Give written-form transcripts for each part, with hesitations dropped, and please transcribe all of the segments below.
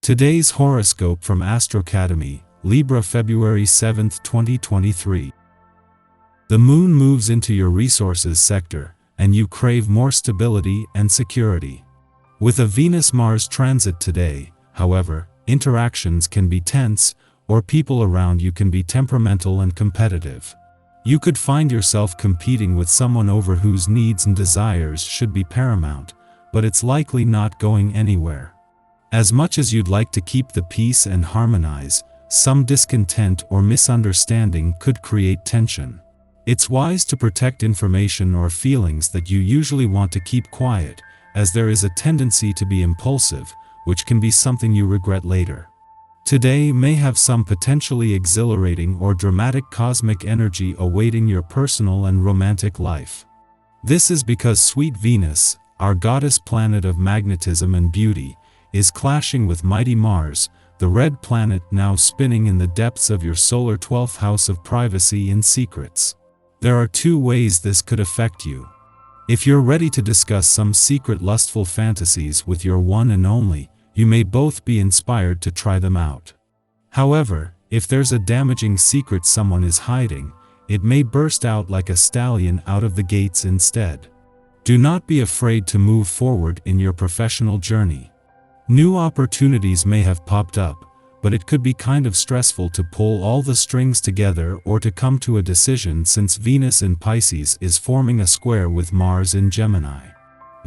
Today's horoscope from Astrocademy, Libra February 7, 2023. The moon moves into your resources sector, and you crave more stability and security. With a Venus-Mars transit today, however, interactions can be tense, or people around you can be temperamental and competitive. You could find yourself competing with someone over whose needs and desires should be paramount, but it's likely not going anywhere. As much as you'd like to keep the peace and harmonize, some discontent or misunderstanding could create tension. It's wise to protect information or feelings that you usually want to keep quiet, as there is a tendency to be impulsive, which can be something you regret later. Today may have some potentially exhilarating or dramatic cosmic energy awaiting your personal and romantic life. This is because sweet Venus, our goddess planet of magnetism and beauty, is clashing with mighty Mars, the red planet now spinning in the depths of your solar 12th house of privacy and secrets. There are two ways this could affect you. If you're ready to discuss some secret lustful fantasies with your one and only, you may both be inspired to try them out. However, if there's a damaging secret someone is hiding, it may burst out like a stallion out of the gates instead. Do not be afraid to move forward in your professional journey. New opportunities may have popped up, but it could be kind of stressful to pull all the strings together or to come to a decision since Venus in Pisces is forming a square with Mars in Gemini.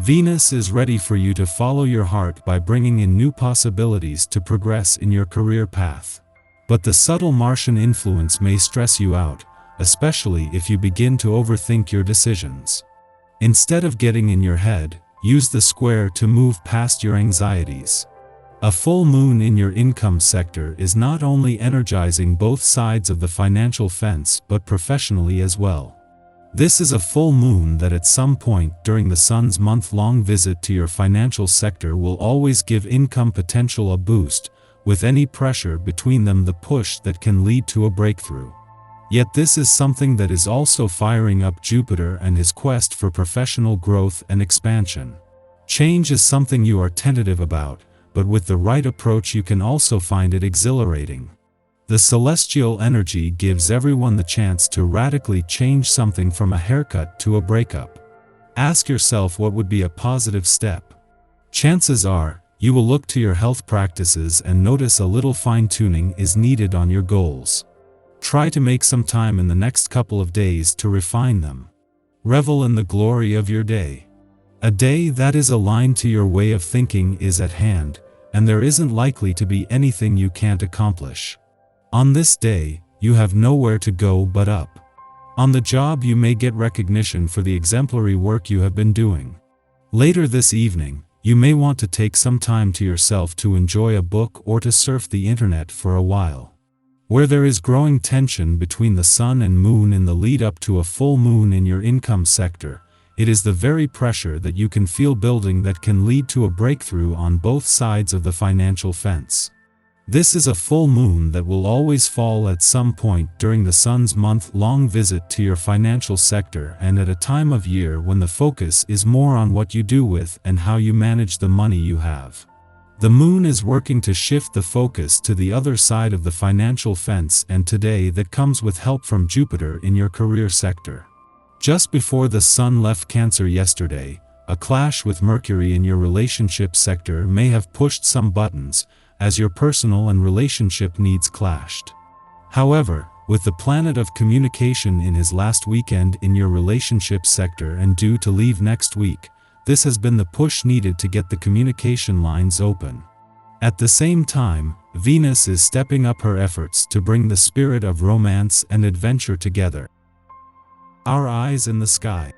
Venus is ready for you to follow your heart by bringing in new possibilities to progress in your career path. But the subtle Martian influence may stress you out, especially if you begin to overthink your decisions. Instead of getting in your head, use the square to move past your anxieties. A full moon in your income sector is not only energizing both sides of the financial fence but professionally as well. This is a full moon that at some point during the sun's month-long visit to your financial sector will always give income potential a boost, with any pressure between them the push that can lead to a breakthrough. Yet this is something that is also firing up Jupiter and his quest for professional growth and expansion. Change is something you are tentative about, but with the right approach you can also find it exhilarating. The celestial energy gives everyone the chance to radically change something from a haircut to a breakup. Ask yourself what would be a positive step. Chances are, you will look to your health practices and notice a little fine-tuning is needed on your goals. Try to make some time in the next couple of days to refine them. Revel in the glory of your day. A day that is aligned to your way of thinking is at hand, and there isn't likely to be anything you can't accomplish. On this day, you have nowhere to go but up. On the job you may get recognition for the exemplary work you have been doing. Later this evening, you may want to take some time to yourself to enjoy a book or to surf the internet for a while. Where there is growing tension between the sun and moon in the lead up to a full moon in your income sector, it is the very pressure that you can feel building that can lead to a breakthrough on both sides of the financial fence. This is a full moon that will always fall at some point during the sun's month-long visit to your financial sector and at a time of year when the focus is more on what you do with and how you manage the money you have. The moon is working to shift the focus to the other side of the financial fence, and today that comes with help from Jupiter in your career sector. Just before the sun left Cancer yesterday, a clash with Mercury in your relationship sector may have pushed some buttons, as your personal and relationship needs clashed. However, with the planet of communication in his last weekend in your relationship sector and due to leave next week, this has been the push needed to get the communication lines open. At the same time, Venus is stepping up her efforts to bring the spirit of romance and adventure together. Our eyes in the sky.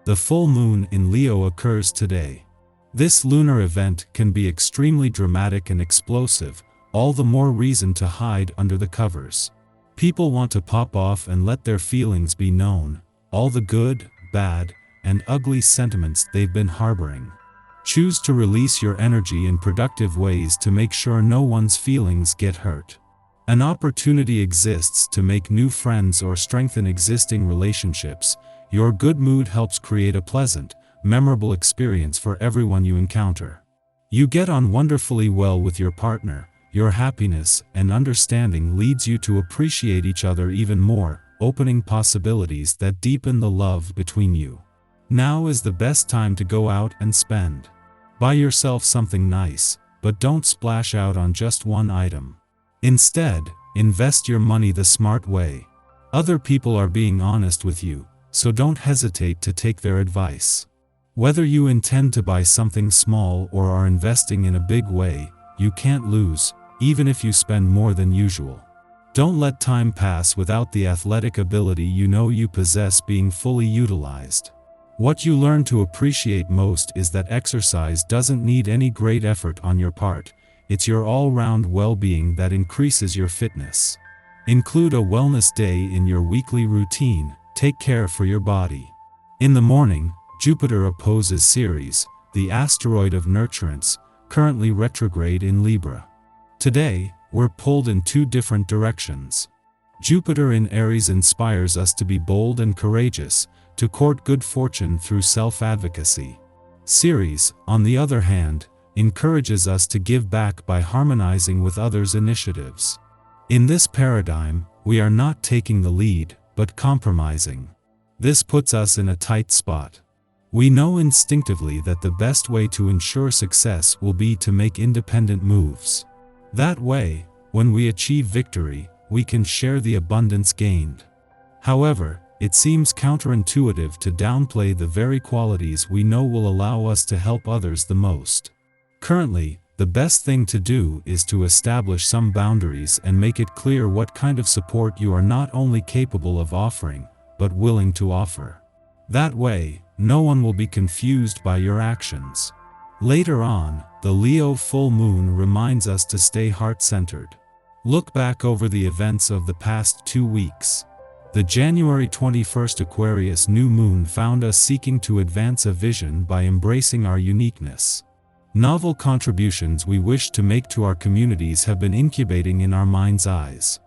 The full moon in Leo occurs today. This lunar event can be extremely dramatic and explosive, all the more reason to hide under the covers. People want to pop off and let their feelings be known, all the good, bad, and ugly sentiments they've been harboring. Choose to release your energy in productive ways to make sure no one's feelings get hurt. An opportunity exists to make new friends or strengthen existing relationships. Your good mood helps create a pleasant, memorable experience for everyone you encounter. You get on wonderfully well with your partner. Your happiness and understanding leads you to appreciate each other even more, opening possibilities that deepen the love between you. Now is the best time to go out and spend. Buy yourself something nice, but don't splash out on just one item. Instead, invest your money the smart way. Other people are being honest with you, so don't hesitate to take their advice. Whether you intend to buy something small or are investing in a big way, you can't lose, even if you spend more than usual. Don't let time pass without the athletic ability you know you possess being fully utilized. What you learn to appreciate most is that exercise doesn't need any great effort on your part. It's your all-round well-being that increases your fitness. Include a wellness day in your weekly routine. Take care for your body. In the morning, Jupiter opposes Ceres, the asteroid of nurturance, currently retrograde in Libra. Today, we're pulled in two different directions. Jupiter in Aries inspires us to be bold and courageous, to court good fortune through self-advocacy. Ceres, on the other hand, encourages us to give back by harmonizing with others' initiatives. In this paradigm, we are not taking the lead, but compromising. This puts us in a tight spot. We know instinctively that the best way to ensure success will be to make independent moves. That way, when we achieve victory, we can share the abundance gained. However, it seems counterintuitive to downplay the very qualities we know will allow us to help others the most. Currently, the best thing to do is to establish some boundaries and make it clear what kind of support you are not only capable of offering, but willing to offer. That way, no one will be confused by your actions. Later on, the Leo full moon reminds us to stay heart-centered. Look back over the events of the past 2 weeks. The January 21st Aquarius new moon found us seeking to advance a vision by embracing our uniqueness. Novel contributions we wish to make to our communities have been incubating in our mind's eyes.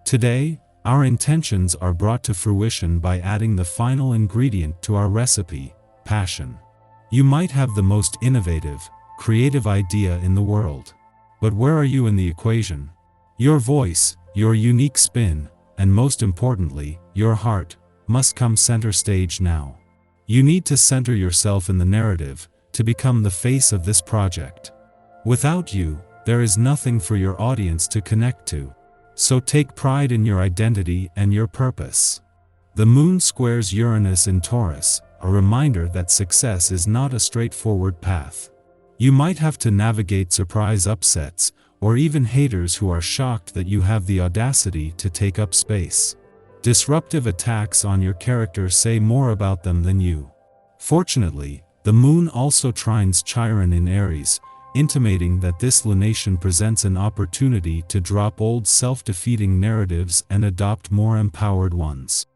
Today, our intentions are brought to fruition by adding the final ingredient to our recipe: passion. You might have the most innovative, creative idea in the world. But where are you in the equation? Your voice, your unique spin, and most importantly, your heart, must come center stage now. You need to center yourself in the narrative, to become the face of this project. Without you, there is nothing for your audience to connect to. So take pride in your identity and your purpose. The moon squares Uranus in Taurus, a reminder that success is not a straightforward path. You might have to navigate surprise upsets, or even haters who are shocked that you have the audacity to take up space. Disruptive attacks on your character say more about them than you. Fortunately, the moon also trines Chiron in Aries, intimating that this lunation presents an opportunity to drop old self-defeating narratives and adopt more empowered ones.